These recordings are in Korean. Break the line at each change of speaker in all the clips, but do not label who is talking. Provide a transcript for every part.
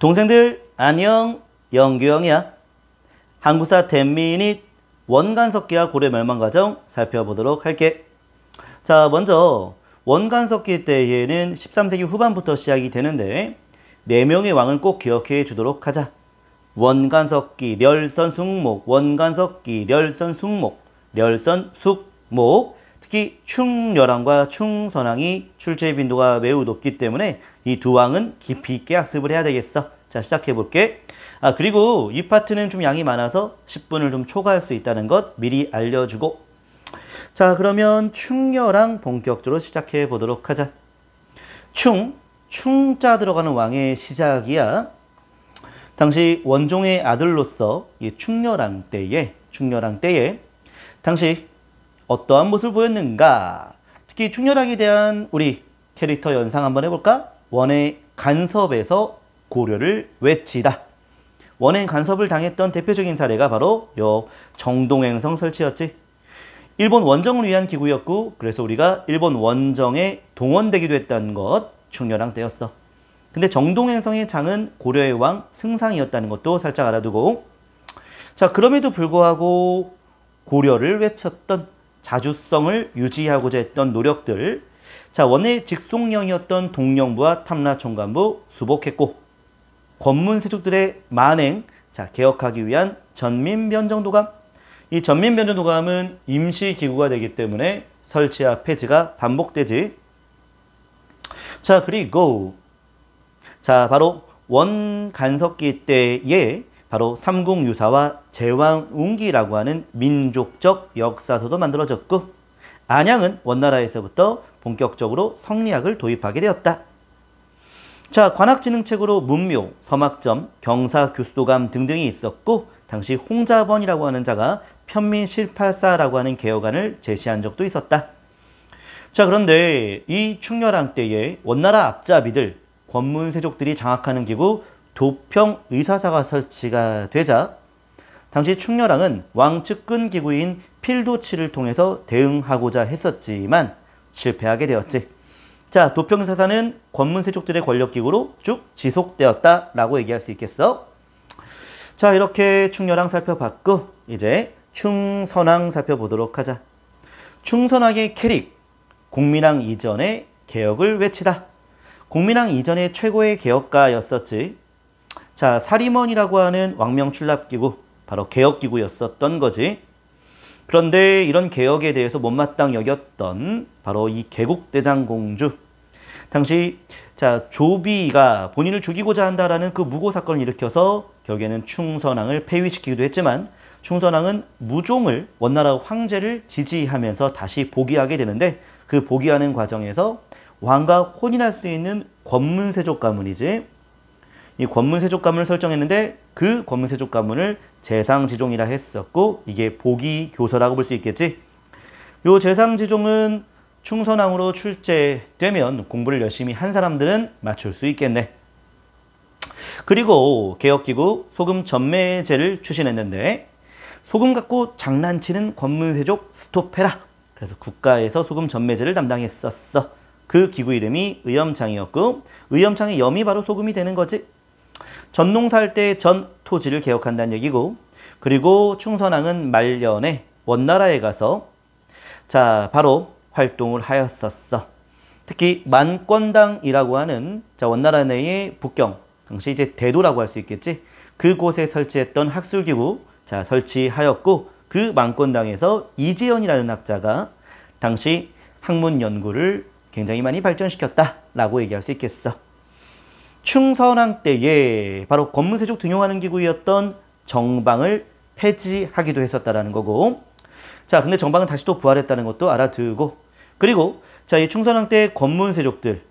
동생들 안녕, 영규형이야. 한국사 10미닛 원간석기와 고려 멸망 과정 살펴보도록 할게. 자, 먼저 원간석기 때에는 13세기 후반부터 시작이 되는데 4명의 왕을 꼭 기억해 주도록 하자. 원간석기, 렬선숙목, 원간석기, 렬선숙목, 렬선숙목. 특히 충렬왕과 충선왕이 출제 빈도가 매우 높기 때문에 이 두 왕은 깊이 있게 학습을 해야 되겠어. 자, 시작해 볼게. 그리고 이 파트는 좀 양이 많아서 10분을 좀 초과할 수 있다는 것 미리 알려주고. 자, 그러면 충렬왕 본격적으로 시작해 보도록 하자. 충자 들어가는 왕의 시작이야. 당시 원종의 아들로서 이 충렬왕 때에 당시 어떠한 모습을 보였는가? 특히 충렬왕에 대한 우리 캐릭터 연상 한번 해볼까? 원의 간섭에서 고려를 외치다. 원의 간섭을 당했던 대표적인 사례가 바로 요 정동행성 설치였지. 일본 원정을 위한 기구였고, 그래서 우리가 일본 원정에 동원되기도 했다는 것, 충렬왕 때였어. 근데 정동행성의 장은 고려의 왕 승상이었다는 것도 살짝 알아두고, 자, 그럼에도 불구하고 고려를 외쳤던, 자주성을 유지하고자 했던 노력들, 자, 원의 직속령이었던 동령부와 탐라총관부 수복했고, 권문세족들의 만행, 자, 개혁하기 위한 전민변정도감. 이 전민변정도감은 임시기구가 되기 때문에 설치와 폐지가 반복되지. 자, 그리고 자, 바로 원간석기 때에 바로 삼국유사와 제왕운기라고 하는 민족적 역사서도 만들어졌고, 안양은 원나라에서부터 본격적으로 성리학을 도입하게 되었다. 자, 관학진흥책으로 문묘, 서막점, 경사교수도감 등등이 있었고, 당시 홍자번이라고 하는 자가 편민실팔사라고 하는 개혁안을 제시한 적도 있었다. 자, 그런데 이 충렬왕 때에 원나라 앞잡이들, 권문세족들이 장악하는 기구 도평의사사가 설치가 되자 당시 충렬왕은 왕 측근 기구인 필도치를 통해서 대응하고자 했었지만 실패하게 되었지. 자, 도평의사사는 권문세족들의 권력기구로 쭉 지속되었다라고 얘기할 수 있겠어. 자, 이렇게 충렬왕 살펴봤고 이제 충선왕 살펴보도록 하자. 충선왕의 캐릭, 공민왕 이전의 개혁을 외치다. 공민왕 이전의 최고의 개혁가였었지. 자, 사리먼이라고 하는 왕명 출납기구, 바로 개혁기구였었던 거지. 그런데 이런 개혁에 대해서 못마땅 여겼던 바로 이 개국대장공주. 당시 자, 조비가 본인을 죽이고자 한다라는 그 무고 사건을 일으켜서 결국에는 충선왕을 폐위시키기도 했지만 충선왕은 무종을 원나라 황제를 지지하면서 다시 복위하게 되는데 그 복위하는 과정에서 왕과 혼인할 수 있는 권문세족 가문이지. 이 권문세족 가문을 설정했는데 그 권문세족 가문을 재상지종이라 했었고 이게 복위교서라고 볼 수 있겠지. 요 재상지종은 충선왕으로 출제되면 공부를 열심히 한 사람들은 맞출 수 있겠네. 그리고 개혁기구 소금 전매제를 추진했는데 소금 갖고 장난치는 권문세족 스톱해라. 그래서 국가에서 소금 전매제를 담당했었어. 그 기구 이름이 의엄창이었고 의엄창의 염이 바로 소금이 되는 거지. 전농사할 때 전 토지를 개혁한다는 얘기고, 그리고 충선왕은 말년에 원나라에 가서 자, 바로 활동을 하였었어. 특히 만권당이라고 하는 자, 원나라 내의 북경, 당시 이제 대도라고 할 수 있겠지. 그곳에 설치했던 학술기구 자, 설치하였고 그 만권당에서 이재현이라는 학자가 당시 학문 연구를 굉장히 많이 발전시켰다라고 얘기할 수 있겠어. 충선왕 때에 바로 권문세족 등용하는 기구였던 정방을 폐지하기도 했었다라는 거고, 자, 근데 정방은 다시 또 부활했다는 것도 알아두고, 그리고 자, 이 충선왕 때 권문세족들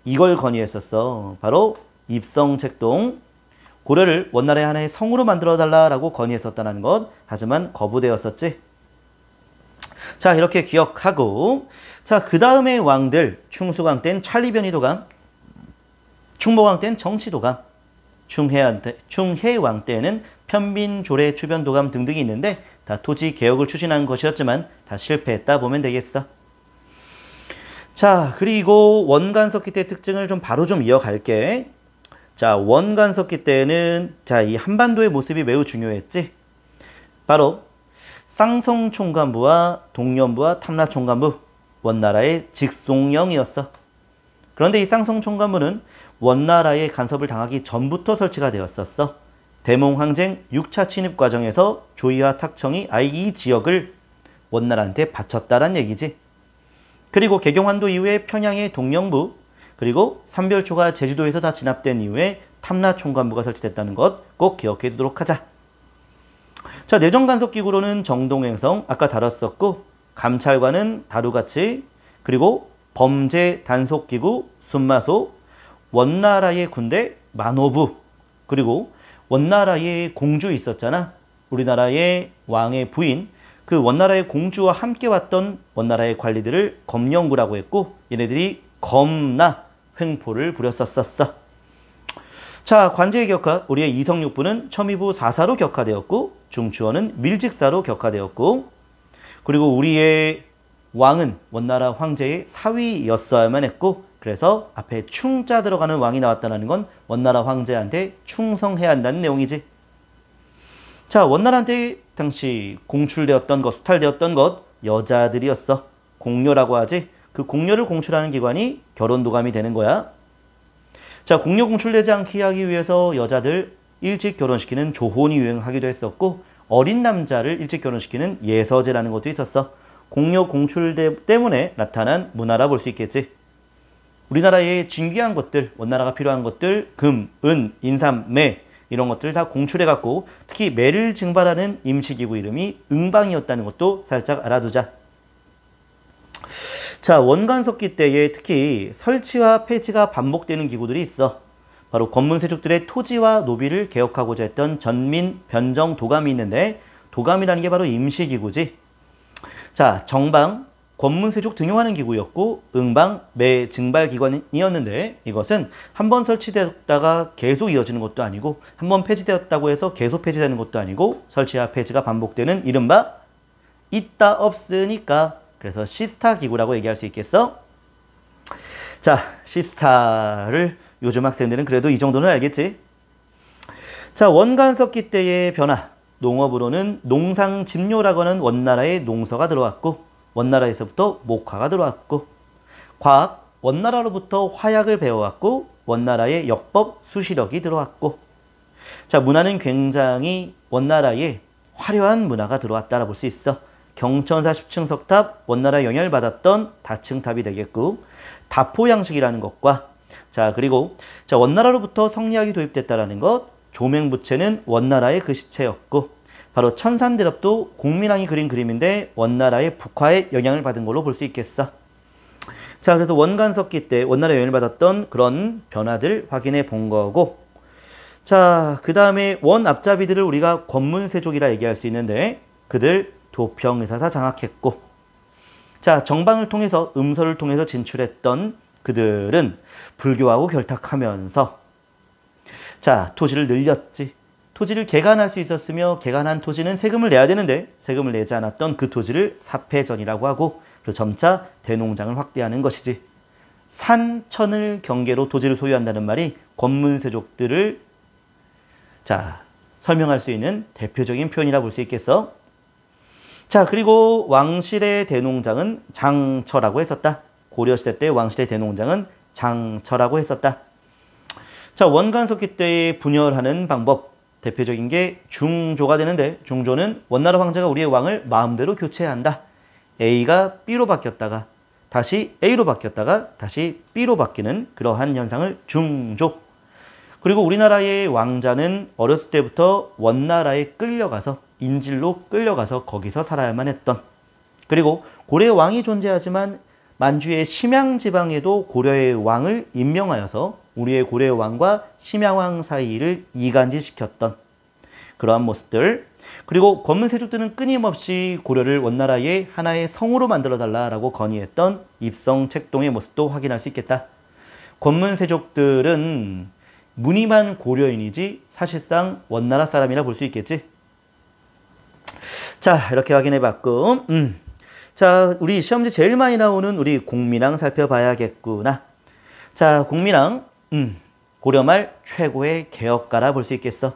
이걸 건의했었어. 바로 입성책동, 고려를 원나라의 하나의 성으로 만들어 달라라고 건의했었다는 것. 하지만 거부되었었지. 자, 이렇게 기억하고, 자, 그 다음에 왕들, 충수왕 때는 찰리변이도감, 충모왕 때는 정치도감, 충해왕 때는 편빈조례 추변도감 등등이 있는데 다 토지 개혁을 추진한 것이었지만 다 실패했다 보면 되겠어. 자, 그리고 원간석기 때 특징을 바로 좀 이어갈게. 자, 원간석기 때는 자, 이 한반도의 모습이 매우 중요했지. 바로 쌍성 총관부와 동년부와 탐라 총관부, 원나라의 직송령이었어. 그런데 이 쌍성 총관부는 원나라의 간섭을 당하기 전부터 설치가 되었었어. 대몽항쟁 6차 침입 과정에서 조이와 탁청이 아예 이 지역을 원나라한테 바쳤다란 얘기지. 그리고 개경환도 이후에 평양의 동령부, 그리고 삼별초가 제주도에서 다 진압된 이후에 탐라 총관부가 설치됐다는 것 꼭 기억해 두도록 하자. 자, 내정간섭기구로는 정동행성 아까 다뤘었고, 감찰관은 다루가치, 그리고 범죄 단속기구 순마소, 원나라의 군대 만호부, 그리고 원나라의 공주 있었잖아. 우리나라의 왕의 부인, 그 원나라의 공주와 함께 왔던 원나라의 관리들을 검령구라고 했고, 얘네들이 검나 횡포를 부렸었어. 자, 관제의 격화, 우리의 이성육부는 첨의부 사사로 격화되었고, 중추원은 밀직사로 격화되었고, 그리고 우리의 왕은 원나라 황제의 사위였어야만 했고, 그래서 앞에 충자 들어가는 왕이 나왔다는 건 원나라 황제한테 충성해야 한다는 내용이지. 자, 원나라한테 당시 공출되었던 것, 수탈되었던 것, 여자들이었어. 공료라고 하지. 그 공료를 공출하는 기관이 결혼도감이 되는 거야. 자, 공료 공출되지 않게 하기 위해서 여자들 일찍 결혼시키는 조혼이 유행하기도 했었고, 어린 남자를 일찍 결혼시키는 예서제라는 것도 있었어. 공료 공출 때문에 나타난 문화라 볼 수 있겠지. 우리나라의 진귀한 것들, 원나라가 필요한 것들, 금, 은, 인삼, 매 이런 것들을 다 공출해갖고, 특히 매를 증발하는 임시기구 이름이 응방이었다는 것도 살짝 알아두자. 자, 원간석기 때에 특히 설치와 폐지가 반복되는 기구들이 있어. 바로 권문세족들의 토지와 노비를 개혁하고자 했던 전민, 변정, 도감이 있는데, 도감이라는 게 바로 임시기구지. 자, 정방, 권문세족 등용하는 기구였고, 응방, 매 증발기관이었는데, 이것은 한번 설치되었다가 계속 이어지는 것도 아니고, 한번 폐지되었다고 해서 계속 폐지되는 것도 아니고, 설치와 폐지가 반복되는 이른바 있다 없으니까, 그래서 시스타 기구라고 얘기할 수 있겠어? 자, 시스타를 요즘 학생들은 그래도 이 정도는 알겠지? 자, 원간석기 때의 변화. 농업으로는 농상집료라고 하는 원나라의 농서가 들어왔고, 원나라에서부터 목화가 들어왔고, 과학, 원나라로부터 화약을 배워왔고, 원나라의 역법, 수시력이 들어왔고, 자, 문화는 굉장히 원나라의 화려한 문화가 들어왔다라 볼 수 있어. 경천사 10층 석탑, 원나라 영향을 받았던 다층탑이 되겠고, 다포 양식이라는 것과, 자, 그리고 자, 원나라로부터 성리학이 도입됐다라는 것, 조맹부채는 원나라의 글씨체였고, 바로 천산대첩도 공민왕이 그린 그림인데 원나라의 북화의 영향을 받은 걸로 볼 수 있겠어. 자, 그래서 원간석기 때 원나라에 영향을 받았던 그런 변화들 확인해 본 거고, 자, 그 다음에 원앞잡이들을 우리가 권문세족이라 얘기할 수 있는데, 그들 도평의사사 장악했고, 자, 정방을 통해서 음서를 통해서 진출했던 그들은 불교하고 결탁하면서, 자, 토지를 늘렸지. 토지를 개간할 수 있었으며, 개간한 토지는 세금을 내야 되는데 세금을 내지 않았던 그 토지를 사패전이라고 하고, 그리고 점차 대농장을 확대하는 것이지. 산천을 경계로 토지를 소유한다는 말이 권문세족들을 자, 설명할 수 있는 대표적인 표현이라 볼 수 있겠어. 자, 그리고 왕실의 대농장은 장처라고 했었다. 고려시대 때 왕실의 대농장은 장처라고 했었다. 자, 원간석기 때의 분열하는 방법, 대표적인 게 중조가 되는데, 중조는 원나라 황제가 우리의 왕을 마음대로 교체해야 한다. A가 B로 바뀌었다가 다시 A로 바뀌었다가 다시 B로 바뀌는 그러한 현상을 중조. 그리고 우리나라의 왕자는 어렸을 때부터 원나라에 끌려가서, 인질로 끌려가서 거기서 살아야만 했던, 그리고 고려의 왕이 존재하지만 만주의 심양 지방에도 고려의 왕을 임명하여서 우리의 고려의 왕과 심양왕 사이를 이간질시켰던 그러한 모습들. 그리고 권문세족들은 끊임없이 고려를 원나라의 하나의 성으로 만들어달라고 건의했던 입성책동의 모습도 확인할 수 있겠다. 권문세족들은 무늬만 고려인이지 사실상 원나라 사람이라 볼 수 있겠지. 자, 이렇게 확인해봤고, 자, 우리 시험지 제일 많이 나오는 우리 공민왕 살펴봐야겠구나. 자, 공민왕, 고려 말 최고의 개혁가라 볼 수 있겠어.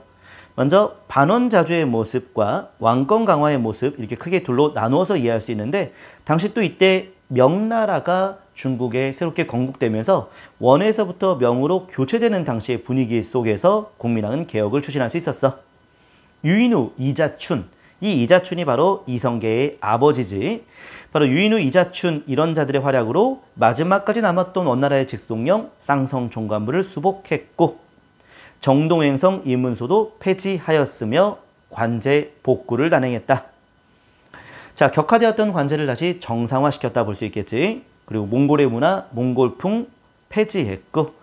먼저 반원자주의 모습과 왕권 강화의 모습 이렇게 크게 둘로 나누어서 이해할 수 있는데 당시 또 이때 명나라가 중국에 새롭게 건국되면서 원에서부터 명으로 교체되는 당시의 분위기 속에서 공민왕은 개혁을 추진할 수 있었어. 유인우, 이자춘, 이 이자춘이 바로 이성계의 아버지지. 바로 유인우, 이자춘 이런 자들의 활약으로 마지막까지 남았던 원나라의 직속령 쌍성총관부를 수복했고 정동행성 이문소도 폐지하였으며 관제 복구를 단행했다. 자, 격화되었던 관제를 다시 정상화시켰다 볼 수 있겠지. 그리고 몽골의 문화, 몽골풍 폐지했고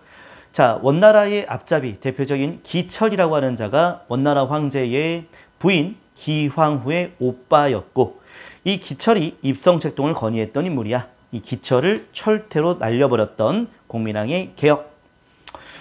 자, 원나라의 앞잡이 대표적인 기철이라고 하는 자가 원나라 황제의 부인 기황후의 오빠였고 이 기철이 입성책동을 건의했던 인물이야. 이 기철을 철퇴로 날려버렸던 공민왕의 개혁.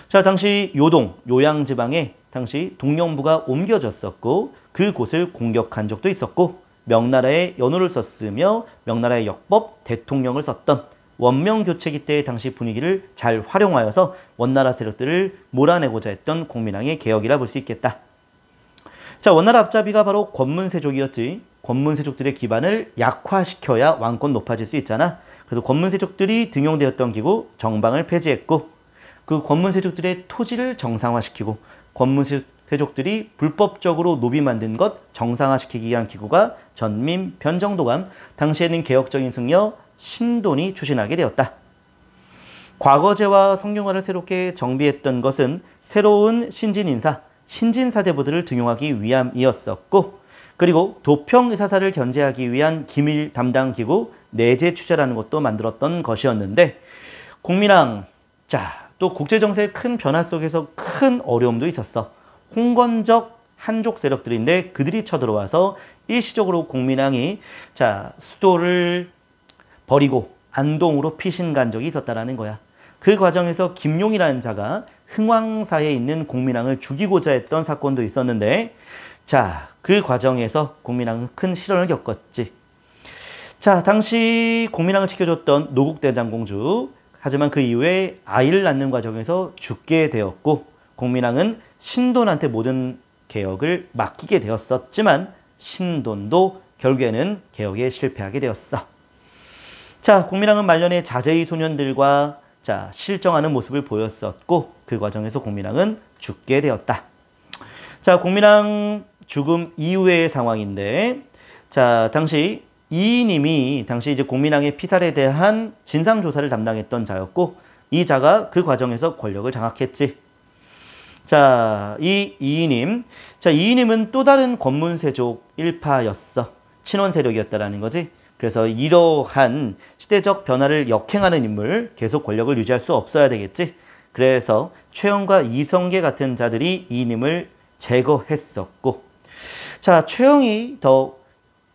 자, 당시 요동, 요양지방에 당시 동령부가 옮겨졌었고 그곳을 공격한 적도 있었고 명나라의 연호를 썼으며 명나라의 역법 대통령을 썼던 원명교체기 때의 당시 분위기를 잘 활용하여서 원나라 세력들을 몰아내고자 했던 공민왕의 개혁이라 볼 수 있겠다. 자, 원나라 앞잡이가 바로 권문세족이었지. 권문세족들의 기반을 약화시켜야 왕권 높아질 수 있잖아. 그래서 권문세족들이 등용되었던 기구 정방을 폐지했고 그 권문세족들의 토지를 정상화시키고 권문세족들이 불법적으로 노비 만든 것 정상화시키기 위한 기구가 전민, 변정도감, 당시에는 개혁적인 승려 신돈이 추진하게 되었다. 과거제와 성균관을 새롭게 정비했던 것은 새로운 신진인사, 신진사대부들을 등용하기 위함이었었고 그리고 도평의사사를 견제하기 위한 기밀 담당 기구 내재추자라는 것도 만들었던 것이었는데 공민왕, 자, 또 국제정세의 큰 변화 속에서 큰 어려움도 있었어. 홍건적 한족 세력들인데 그들이 쳐들어와서 일시적으로 공민왕이 자, 수도를 버리고 안동으로 피신 간 적이 있었다라는 거야. 그 과정에서 김용이라는 자가 흥왕사에 있는 공민왕을 죽이고자 했던 사건도 있었는데 자, 그 과정에서 공민왕은 큰 시련을 겪었지. 자, 당시 공민왕을 지켜줬던 노국대장공주, 하지만 그 이후에 아이를 낳는 과정에서 죽게 되었고 공민왕은 신돈한테 모든 개혁을 맡기게 되었었지만 신돈도 결국에는 개혁에 실패하게 되었어. 자, 공민왕은 말년에 자제의 소년들과 자, 실정하는 모습을 보였었고 그 과정에서 공민왕은 죽게 되었다. 자, 공민왕 죽음 이후의 상황인데 자, 당시 이인임이 당시 이제 공민왕의 피살에 대한 진상조사를 담당했던 자였고 이 자가 그 과정에서 권력을 장악했지. 자, 이 이인임. 자, 이인임은 또 다른 권문세족 일파였어. 친원 세력이었다라는 거지. 그래서 이러한 시대적 변화를 역행하는 인물, 계속 권력을 유지할 수 없어야 되겠지. 그래서 최영과 이성계 같은 자들이 이인임을 제거했었고 자, 최영이 더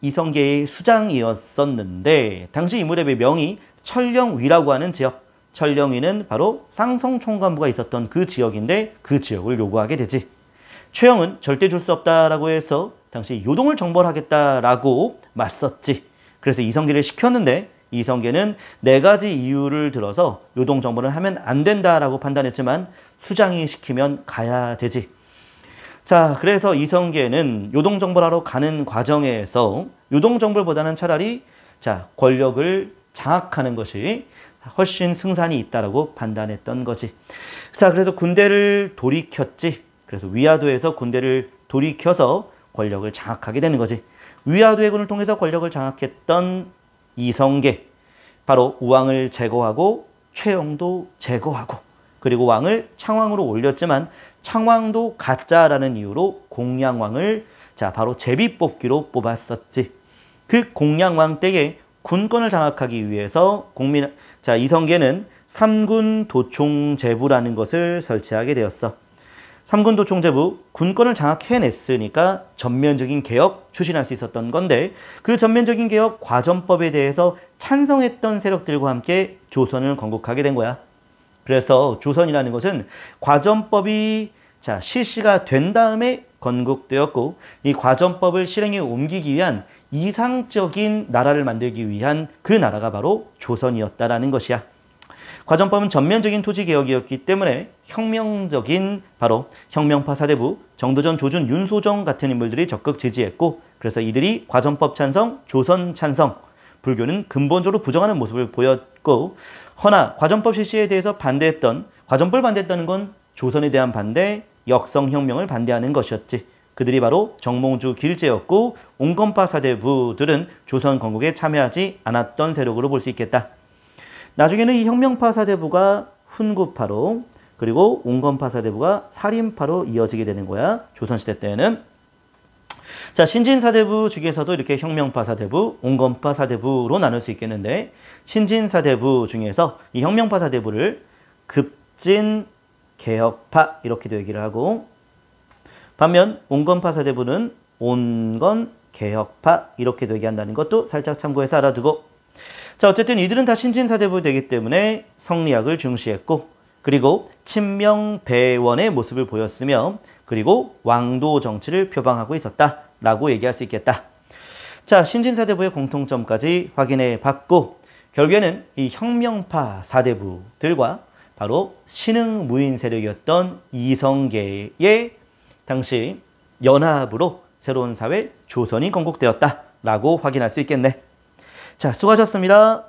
이성계의 수장이었었는데 당시 인물의 명이 철령위라고 하는 지역, 철령위는 바로 쌍성총관부가 있었던 그 지역인데 그 지역을 요구하게 되지. 최영은 절대 줄 수 없다라고 해서 당시 요동을 정벌하겠다라고 맞섰지. 그래서 이성계를 시켰는데 이성계는 4가지 이유를 들어서 요동 정벌을 하면 안 된다라고 판단했지만 수장이 시키면 가야 되지. 자, 그래서 이성계는 요동 정벌하러 가는 과정에서 요동 정벌보다는 차라리 자, 권력을 장악하는 것이 훨씬 승산이 있다라고 판단했던 거지. 자, 그래서 군대를 돌이켰지. 그래서 위화도에서 군대를 돌이켜서 권력을 장악하게 되는 거지. 위화도 해군을 통해서 권력을 장악했던 이성계, 바로 우왕을 제거하고 최영도 제거하고 그리고 왕을 창왕으로 올렸지만 창왕도 가짜라는 이유로 공양왕을 자, 바로 제비뽑기로 뽑았었지. 그 공양왕 때에 군권을 장악하기 위해서 자, 이성계는 삼군 도총제부라는 것을 설치하게 되었어. 삼군 도총제부, 군권을 장악해냈으니까 전면적인 개혁 추진할 수 있었던 건데 그 전면적인 개혁 과전법에 대해서 찬성했던 세력들과 함께 조선을 건국하게 된 거야. 그래서 조선이라는 것은 과전법이 자, 실시가 된 다음에 건국되었고 이 과전법을 실행에 옮기기 위한 이상적인 나라를 만들기 위한 그 나라가 바로 조선이었다라는 것이야. 과점법은 전면적인 토지개혁이었기 때문에 혁명적인 바로 혁명파 사대부, 정도전, 조준, 윤소정 같은 인물들이 적극 지지했고 그래서 이들이 과점법 찬성, 조선 찬성, 불교는 근본적으로 부정하는 모습을 보였고 허나 과점법 실시에 대해서 과점법을 반대했다는 건 조선에 대한 반대, 역성혁명을 반대하는 것이었지. 그들이 바로 정몽주 길제였고 온건파 사대부들은 조선 건국에 참여하지 않았던 세력으로 볼 수 있겠다. 나중에는 이 혁명파 사대부가 훈구파로 그리고 온건파 사대부가 살인파로 이어지게 되는 거야. 조선시대 때는. 자, 신진사대부 중에서도 이렇게 혁명파 사대부, 온건파 사대부로 나눌 수 있겠는데 신진사대부 중에서 이 혁명파 사대부를 급진 개혁파 이렇게도 얘기를 하고 반면 온건파 사대부는 온건 개혁파 이렇게도 얘기한다는 것도 살짝 참고해서 알아두고 자, 어쨌든 이들은 다 신진사대부 되기 때문에 성리학을 중시했고 그리고 친명배원의 모습을 보였으며 그리고 왕도 정치를 표방하고 있었다라고 얘기할 수 있겠다. 자, 신진사대부의 공통점까지 확인해 봤고 결국에는 이 혁명파 사대부들과 바로 신흥무인 세력이었던 이성계의 당시 연합으로 새로운 사회 조선이 건국되었다라고 확인할 수 있겠네. 자, 수고하셨습니다.